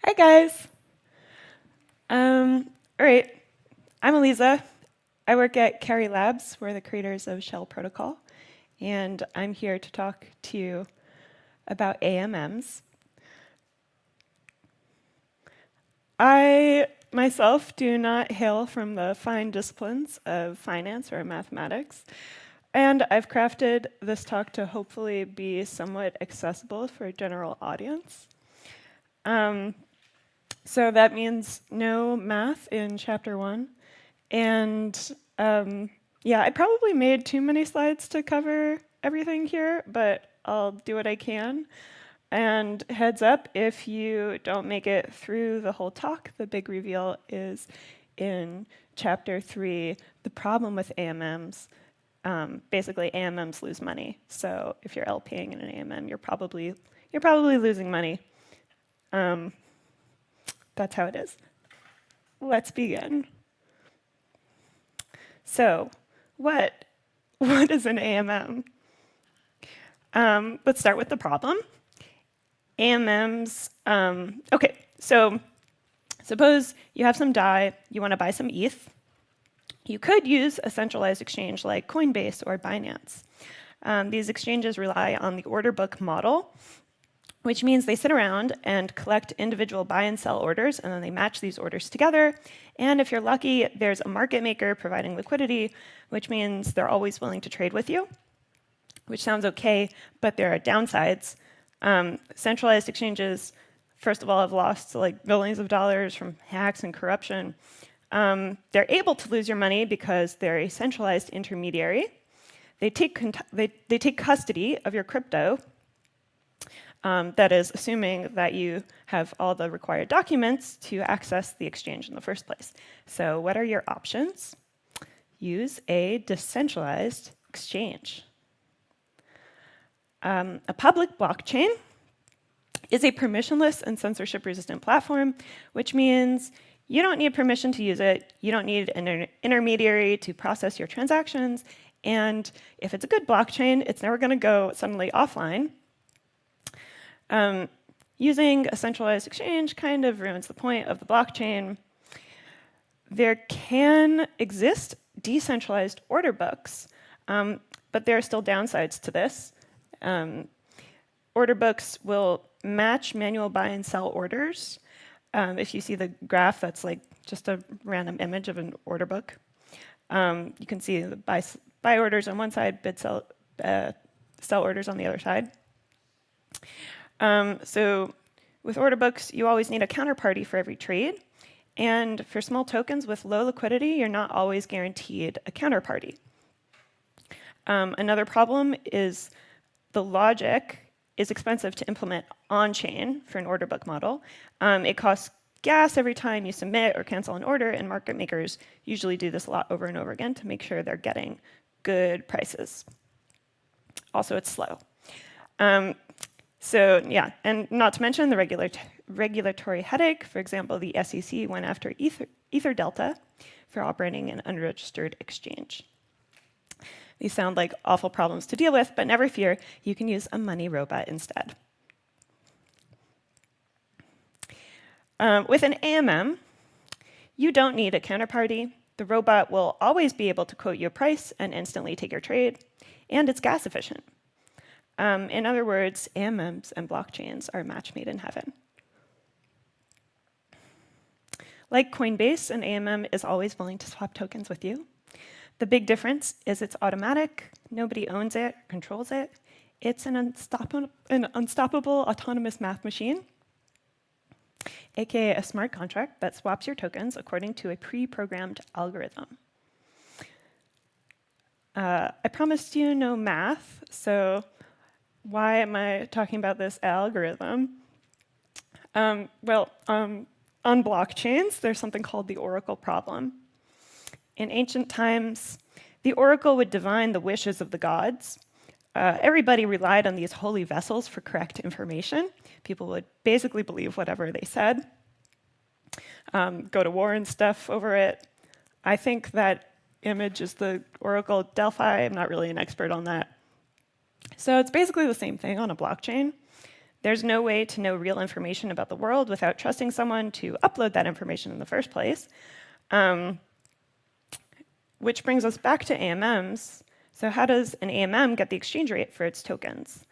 Hi, guys. All right, I'm Aleeza. I work at Cowri Labs. We're the creators of Shell Protocol, and I'm here to talk to you about AMMs. I myself do not hail from the fine disciplines of finance or mathematics, and I've crafted this talk to hopefully be somewhat accessible for a general audience. So that means no math in chapter 1. And yeah, I probably made too many slides to cover everything here, but I'll do what I can. And heads up, if you don't make it through the whole talk, the big reveal is in chapter 3, the problem with AMMs. Basically, AMMs lose money. So if you're LPing in an AMM, you're probably losing money. That's how it is. Let's begin. So, what is an AMM? Let's start with the problem. AMMs, okay, so suppose you have some DAI, you want to buy some ETH. You could use a centralized exchange like Coinbase or Binance. These exchanges rely on the order book model, which means they sit around and collect individual buy and sell orders, and then they match these orders together. And if you're lucky, there's a market maker providing liquidity, which means they're always willing to trade with you, which sounds okay, but there are downsides. Centralized exchanges, first of all, have lost like billions of dollars from hacks and corruption. They're able to lose your money because they're a centralized intermediary. They take custody of your crypto. That is, assuming that you have all the required documents to access the exchange in the first place. So what are your options? Use a decentralized exchange. A public blockchain is a permissionless and censorship-resistant platform, which means you don't need permission to use it, you don't need an intermediary to process your transactions, and if it's a good blockchain, it's never going to go suddenly offline. Using a centralized exchange kind of ruins the point of the blockchain. There can exist decentralized order books, but there are still downsides to this. Order books will match manual buy and sell orders. If you see the graph, that's like just a random image of an order book. You can see the buy orders on one side, sell orders on the other side. So with order books, you always need a counterparty for every trade. And for small tokens with low liquidity, you're not always guaranteed a counterparty. Another problem is the logic is expensive to implement on-chain for an order book model. It costs gas every time you submit or cancel an order, and market makers usually do this a lot over and over again to make sure they're getting good prices. Also, it's slow. So yeah, and not to mention the regulatory headache. For example, the SEC went after Ether Delta for operating an unregistered exchange. These sound like awful problems to deal with, but never fear, you can use a money robot instead. With an AMM, you don't need a counterparty. The robot will always be able to quote you a price and instantly take your trade, and it's gas efficient. In other words, AMMs and blockchains are a match made in heaven. Like Coinbase, an AMM is always willing to swap tokens with you. The big difference is it's automatic, nobody owns it, controls it. It's an unstoppable autonomous math machine, aka a smart contract that swaps your tokens according to a pre-programmed algorithm. I promised you no math, so why am I talking about this algorithm? On blockchains, there's something called the oracle problem. In ancient times, the oracle would divine the wishes of the gods. Everybody relied on these holy vessels for correct information. People would basically believe whatever they said, go to war and stuff over it. I think that image is the oracle at Delphi. I'm not really an expert on that. So it's basically the same thing on a blockchain. There's no way to know real information about the world without trusting someone to upload that information in the first place. Which brings us back to AMMs. So how does an AMM get the exchange rate for its tokens?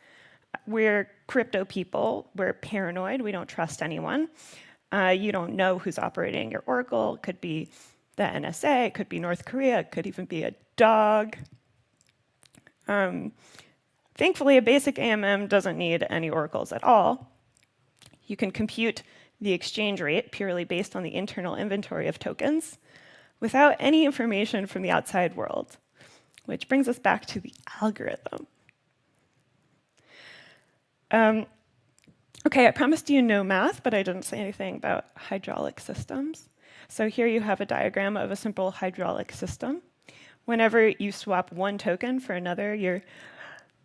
We're crypto people. We're paranoid. We don't trust anyone. You don't know who's operating your oracle. It could be the NSA. It could be North Korea. It could even be a dog. Thankfully, a basic AMM doesn't need any oracles at all. You can compute the exchange rate purely based on the internal inventory of tokens without any information from the outside world, which brings us back to the algorithm. Okay, I promised you no math, but I didn't say anything about hydraulic systems. So here you have a diagram of a simple hydraulic system. Whenever you swap one token for another, you're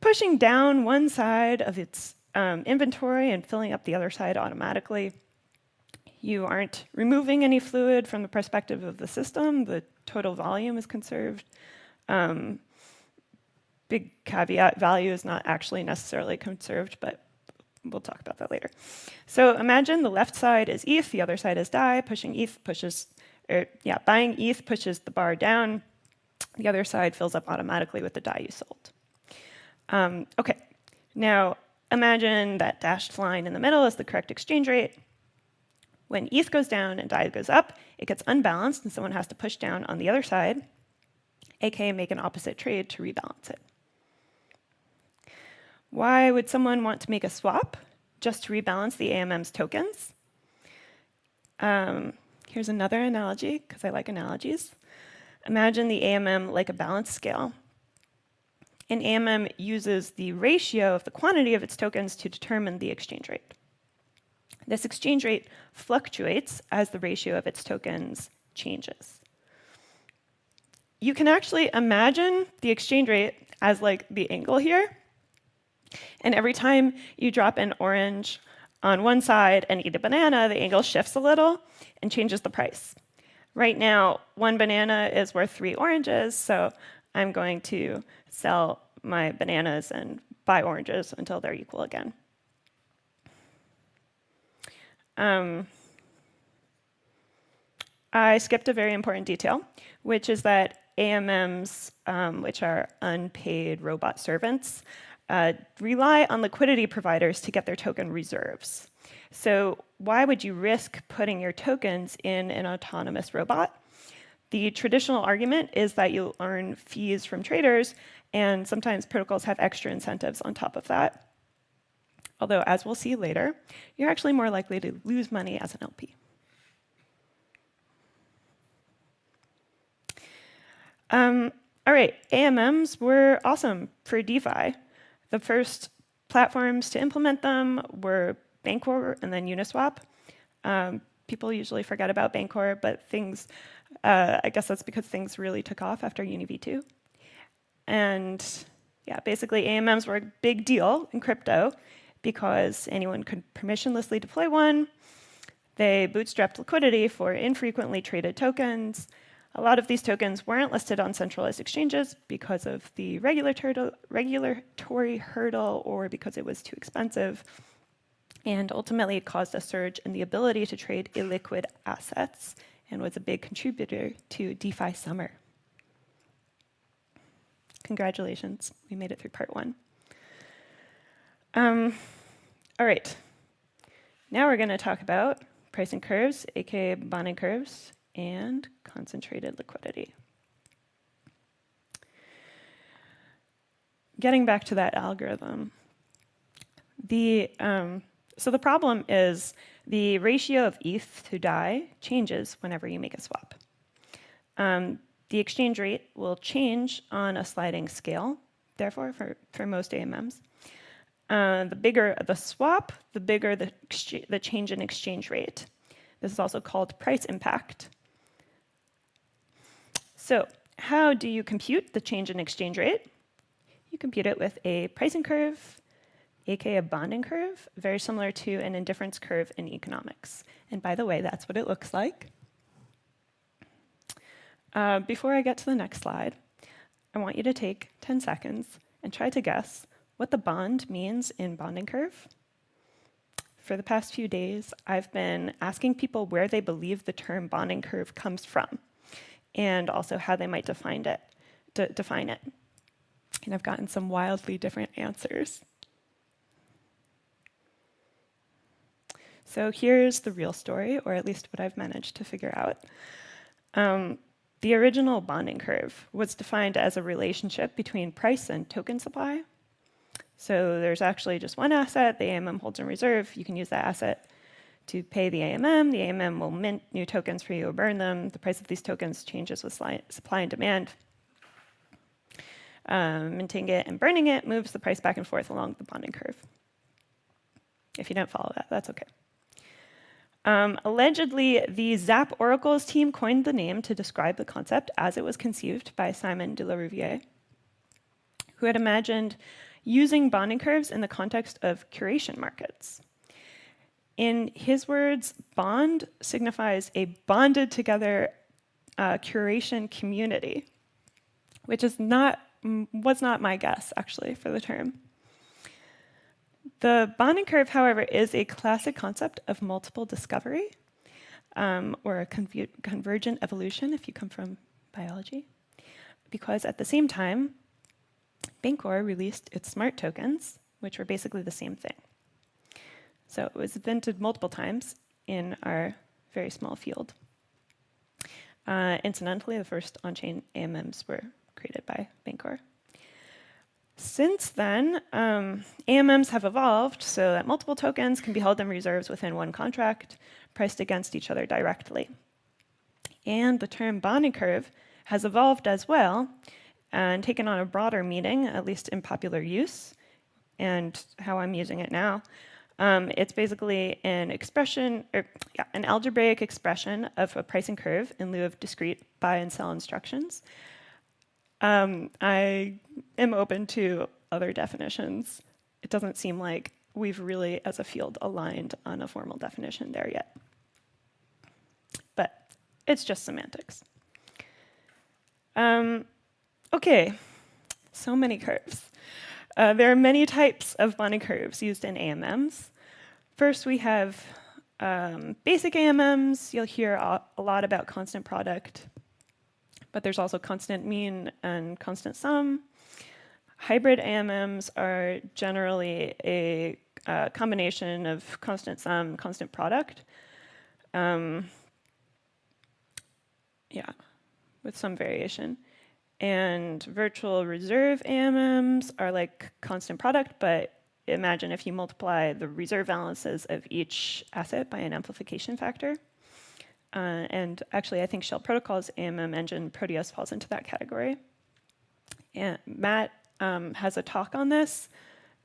pushing down one side of its inventory and filling up the other side automatically. You aren't removing any fluid from the perspective of the system. The total volume is conserved. Big caveat, value is not actually necessarily conserved, but we'll talk about that later. So imagine the left side is ETH, the other side is DAI. Buying ETH pushes the bar down. The other side fills up automatically with the DAI you sold. Okay, now imagine that dashed line in the middle is the correct exchange rate. When ETH goes down and DAI goes up, it gets unbalanced, and someone has to push down on the other side, aka make an opposite trade to rebalance it. Why would someone want to make a swap just to rebalance the AMM's tokens? Here's another analogy, because I like analogies. Imagine the AMM like a balance scale. An AMM uses the ratio of the quantity of its tokens to determine the exchange rate. This exchange rate fluctuates as the ratio of its tokens changes. You can actually imagine the exchange rate as like the angle here. And every time you drop an orange on one side and eat a banana, the angle shifts a little and changes the price. Right now, one banana is worth 3 oranges, so I'm going to sell my bananas and buy oranges until they're equal again. I skipped a very important detail, which is that AMMs, which are unpaid robot servants, rely on liquidity providers to get their token reserves. So why would you risk putting your tokens in an autonomous robot? The traditional argument is that you'll earn fees from traders, and sometimes protocols have extra incentives on top of that. Although, as we'll see later, you're actually more likely to lose money as an LP. All right, AMMs were awesome for DeFi. The first platforms to implement them were Bancor and then Uniswap. People usually forget about Bancor, but I guess that's because things really took off after UniV2. And yeah, basically AMMs were a big deal in crypto because anyone could permissionlessly deploy one. They bootstrapped liquidity for infrequently traded tokens. A lot of these tokens weren't listed on centralized exchanges because of the regulatory hurdle or because it was too expensive. And ultimately, it caused a surge in the ability to trade illiquid assets and was a big contributor to DeFi summer. Congratulations, we made it through part 1. All right, now we're going to talk about pricing curves, aka bonding curves, and concentrated liquidity. Getting back to that algorithm, so the problem is the ratio of ETH to DAI changes whenever you make a swap. The exchange rate will change on a sliding scale, therefore, for most AMMs. The bigger the swap, the bigger the change in exchange rate. This is also called price impact. So how do you compute the change in exchange rate? You compute it with a pricing curve, aka a bonding curve, very similar to an indifference curve in economics. And by the way, that's what it looks like. Before I get to the next slide, I want you to take 10 seconds and try to guess what the bond means in bonding curve. for the past few days, I've been asking people where they believe the term bonding curve comes from, and also how they might define it. And I've gotten some wildly different answers. So here's the real story, or at least what I've managed to figure out. The original bonding curve was defined as a relationship between price and token supply. So there's actually just one asset the AMM holds in reserve. You can use that asset to pay the AMM. The AMM will mint new tokens for you or burn them. The price of these tokens changes with supply and demand. Minting it and burning it moves the price back and forth along the bonding curve. If you don't follow that, that's okay. Allegedly, the Zap Oracles team coined the name to describe the concept as it was conceived by Simon de la Riviere, who had imagined using bonding curves in the context of curation markets. In his words, bond signifies a bonded together curation community, which was not my guess, actually, for the term. The bonding curve, however, is a classic concept of multiple discovery, or a convergent evolution if you come from biology, because at the same time, Bancor released its smart tokens, which were basically the same thing. So it was invented multiple times in our very small field. Incidentally, the first on-chain AMMs were created by Bancor. Since then, AMMs have evolved so that multiple tokens can be held in reserves within one contract, priced against each other directly. And the term bonding curve has evolved as well and taken on a broader meaning, at least in popular use, and how I'm using it now. It's basically an algebraic expression of a pricing curve in lieu of discrete buy and sell instructions. I am open to other definitions. It doesn't seem like we've really, as a field, aligned on a formal definition there yet. But it's just semantics. Okay, so many curves. There are many types of bonding curves used in AMMs. First, we have basic AMMs. You'll hear a lot about constant product, but there's also constant mean and constant sum. Hybrid AMMs are generally a combination of constant sum, constant product. With some variation. And virtual reserve AMMs are like constant product, but imagine if you multiply the reserve balances of each asset by an amplification factor. And actually, I think Shell Protocol's AMM engine, Proteus, falls into that category. And Matt has a talk on this.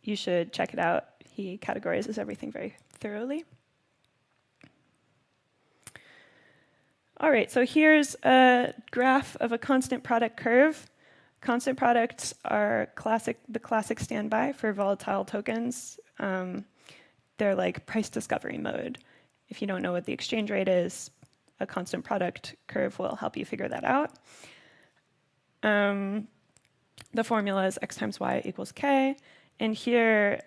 You should check it out. He categorizes everything very thoroughly. All right, so here's a graph of a constant product curve. Constant products are the classic standby for volatile tokens. They're like price discovery mode. If you don't know what the exchange rate is, a constant product curve will help you figure that out. The formula is x times y equals k. And here,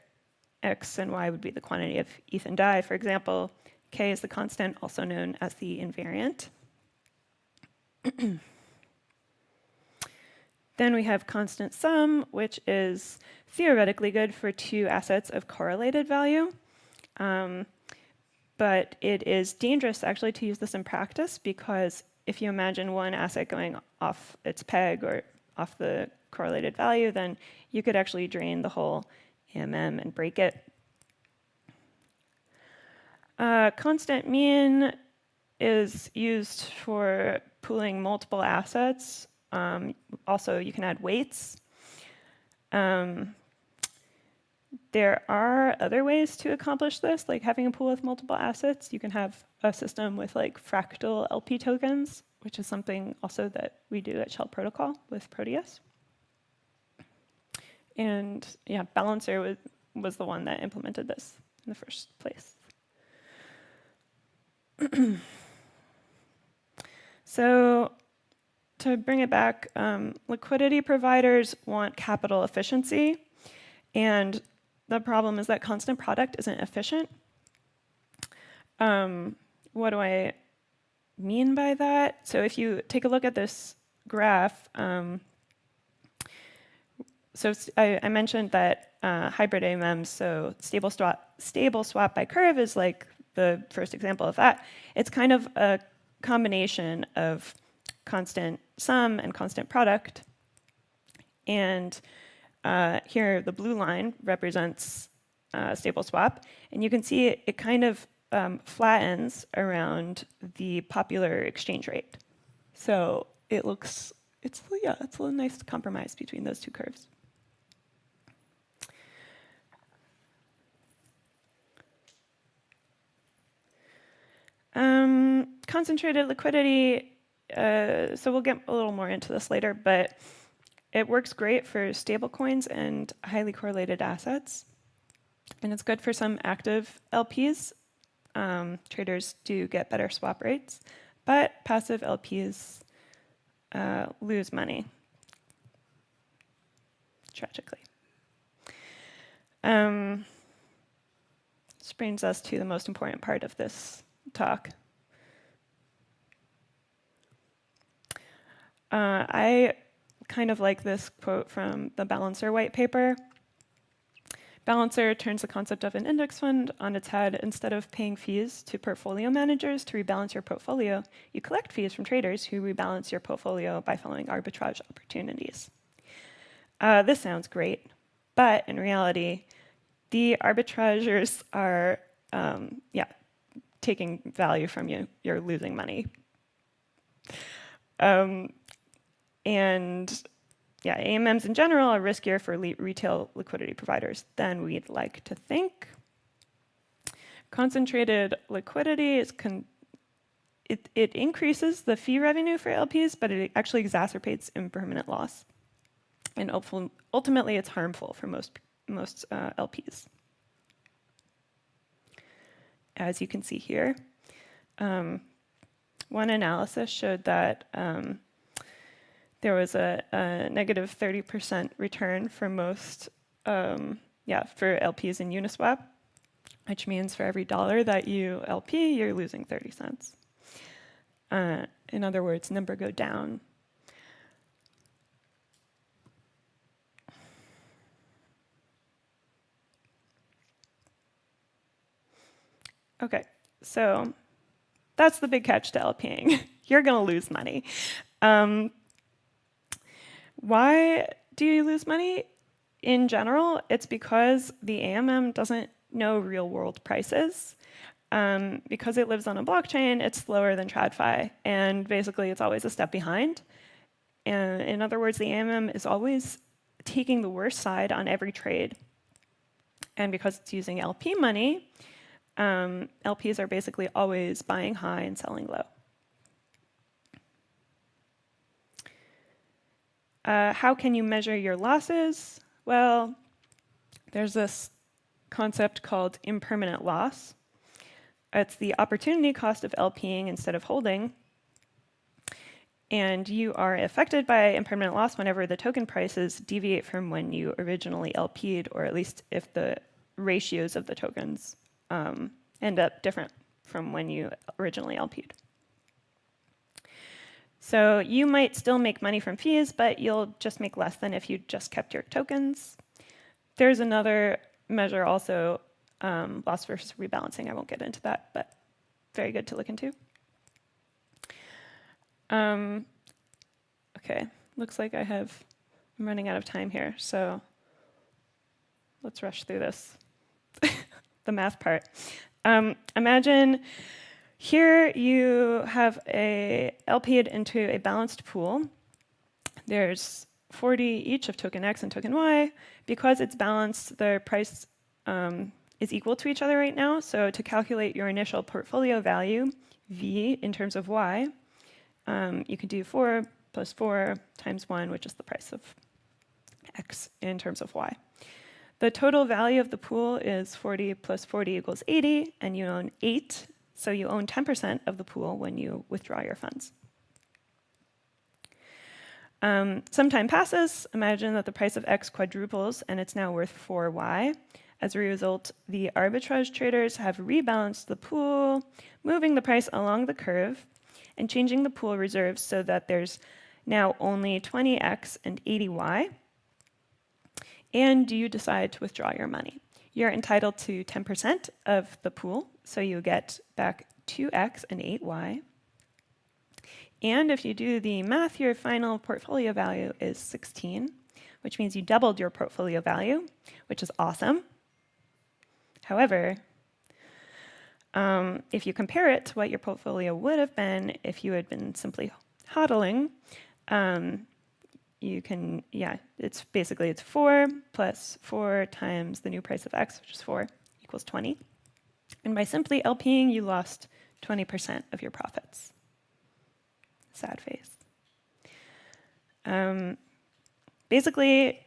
x and y would be the quantity of ETH and DAI, for example. K is the constant, also known as the invariant. Then we have constant sum, which is theoretically good for two assets of correlated value. But it is dangerous actually to use this in practice, because if you imagine one asset going off its peg or off the correlated value, then you could actually drain the whole AMM and break it. Constant mean is used for pooling multiple assets. Also, you can add weights. There are other ways to accomplish this, like having a pool with multiple assets. You can have a system with like fractal LP tokens, which is something also that we do at Shell Protocol with Proteus. And yeah, Balancer was the one that implemented this in the first place. So to bring it back, liquidity providers want capital efficiency, and the problem is that constant product isn't efficient. What do I mean by that? So if you take a look at this graph, I mentioned that hybrid AMMs, so stable swap by curve is like the first example of that. It's kind of a combination of constant sum and constant product. And here the blue line represents stable swap. And you can see it kind of flattens around the popular exchange rate. So it's a nice compromise between those two curves. Concentrated liquidity, so we'll get a little more into this later, but it works great for stablecoins and highly correlated assets. And it's good for some active LPs. Traders do get better swap rates, but passive LPs lose money, tragically. This brings us to the most important part of this talk. I kind of like this quote from the Balancer white paper. Balancer turns the concept of an index fund on its head. Instead of paying fees to portfolio managers to rebalance your portfolio, you collect fees from traders who rebalance your portfolio by following arbitrage opportunities. This sounds great, but in reality, the arbitrageurs are taking value from you. You're losing money. And AMMs in general are riskier for retail liquidity providers than we'd like to think. Concentrated liquidity it increases the fee revenue for LPs, but it actually exacerbates impermanent loss. And ultimately, it's harmful for most LPs. As you can see here, one analysis showed that there was a negative 30% return for most, for LPs in Uniswap, which means for every dollar that you LP, you're losing 30 cents. In other words, number go down. Okay, so that's the big catch to LPing. You're going to lose money. Why do you lose money? In general, it's because the AMM doesn't know real-world prices. Because it lives on a blockchain, it's slower than TradFi, and basically it's always a step behind. And in other words, the AMM is always taking the worst side on every trade. And because it's using LP money, LPs are basically always buying high and selling low. How can you measure your losses? Well, there's this concept called impermanent loss. It's the opportunity cost of LPing instead of holding. And you are affected by impermanent loss whenever the token prices deviate from when you originally LP'd, or at least if the ratios of the tokens end up different from when you originally LP'd. So you might still make money from fees, but you'll just make less than if you just kept your tokens. There's another measure also, loss versus rebalancing. I won't get into that, but very good to look into. Okay, looks like I'm running out of time here, so let's rush through this, the math part. Imagine here you have LP'd into a balanced pool. There's 40 each of token X and token Y. Because it's balanced, the price is equal to each other right now. So to calculate your initial portfolio value, V, in terms of Y, you can do 4 plus 4 times 1, which is the price of X in terms of Y. The total value of the pool is 40 plus 40 equals 80, and you own 8. So you own 10% of the pool when you withdraw your funds. Some time passes. Imagine that the price of X quadruples, and it's now worth 4Y. As a result, the arbitrage traders have rebalanced the pool, moving the price along the curve and changing the pool reserves so that there's now only 20x and 80y. And you decide to withdraw your money. You're entitled to 10% of the pool, so you get back 2x and 8y. And if you do the math, your final portfolio value is 16, which means you doubled your portfolio value, which is awesome. However, if you compare it to what your portfolio would have been if you had been simply hodling, you can, it's 4 plus 4 times the new price of x, which is 4, equals 20. And by simply LPing, you lost 20% of your profits. Sad face. Basically,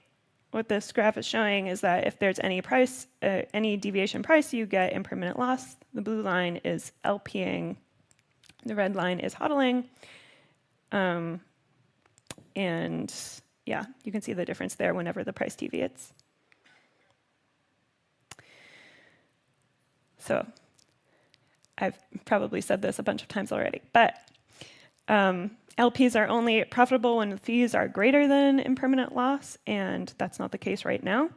what this graph is showing is that if there's any price, any deviation price, you get impermanent loss. The blue line is LPing. The red line is hodling. And yeah, you can see the difference there whenever the price deviates. So I've probably said this a bunch of times already, but LPs are only profitable when the fees are greater than impermanent loss, and that's not the case right now.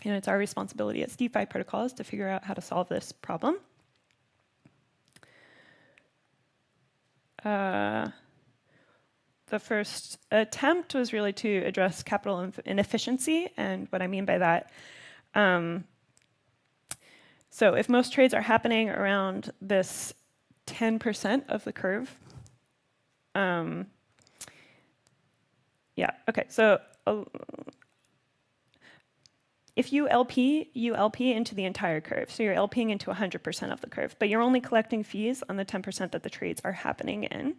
And it's our responsibility as DeFi protocols to figure out how to solve this problem. The first attempt was really to address capital inefficiency, and what I mean by that, so if most trades are happening around this 10% of the curve, so if you LP into the entire curve. So you're LPing into 100% of the curve, but you're only collecting fees on the 10% that the trades are happening in.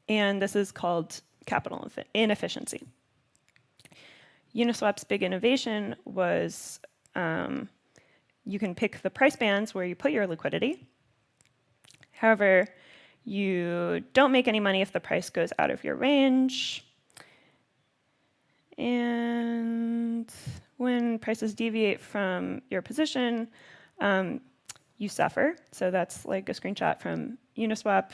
And this is called capital inefficiency. Uniswap's big innovation was you can pick the price bands where you put your liquidity. However, you don't make any money if the price goes out of your range. And when prices deviate from your position, you suffer. So that's like a screenshot from Uniswap.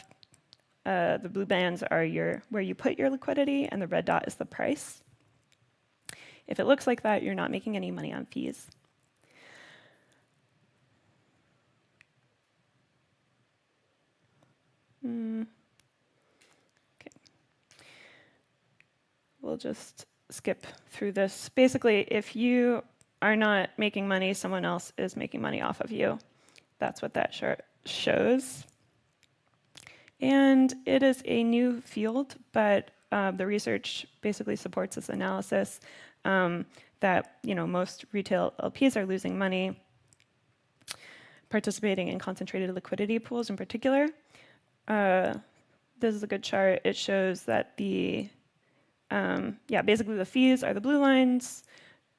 The blue bands are where you put your liquidity, and the red dot is the price. If it looks like that, you're not making any money on fees. Okay. We'll just skip through this. Basically, if you are not making money, someone else is making money off of you. That's what that chart shows. And it is a new field, but the research basically supports this analysis that most retail LPs are losing money participating in concentrated liquidity pools in particular. This is a good chart. It shows that basically the fees are the blue lines,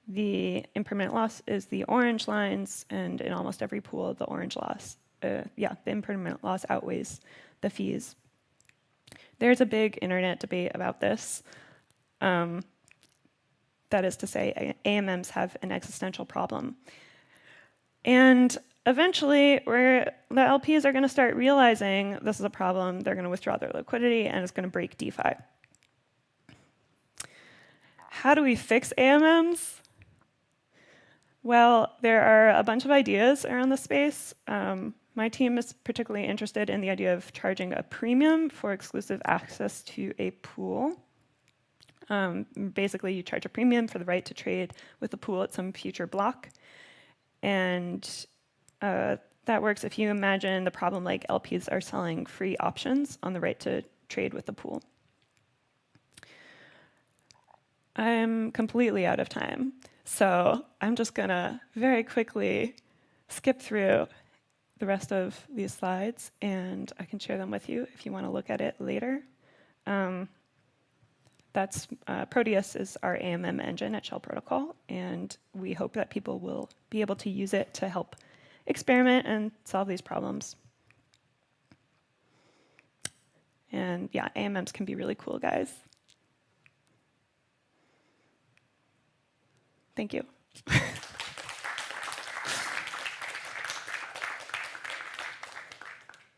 the impermanent loss is the orange lines, and in almost every pool, the orange loss, the impermanent loss outweighs the fees. There's a big internet debate about this. That is to say, AMMs have an existential problem. And eventually, the LPs are going to start realizing this is a problem. They're going to withdraw their liquidity, and it's going to break DeFi. How do we fix AMMs? Well, there are a bunch of ideas around the space. My team is particularly interested in the idea of charging a premium for exclusive access to a pool. Basically, you charge a premium for the right to trade with the pool at some future block. And that works if you imagine the problem like LPs are selling free options on the right to trade with the pool. I'm completely out of time, so I'm just going to very quickly skip through the rest of these slides, and I can share them with you if you want to look at it later. Proteus is our AMM engine at Shell Protocol, and we hope that people will be able to use it to help experiment and solve these problems. And yeah, AMMs can be really cool, guys. Thank you.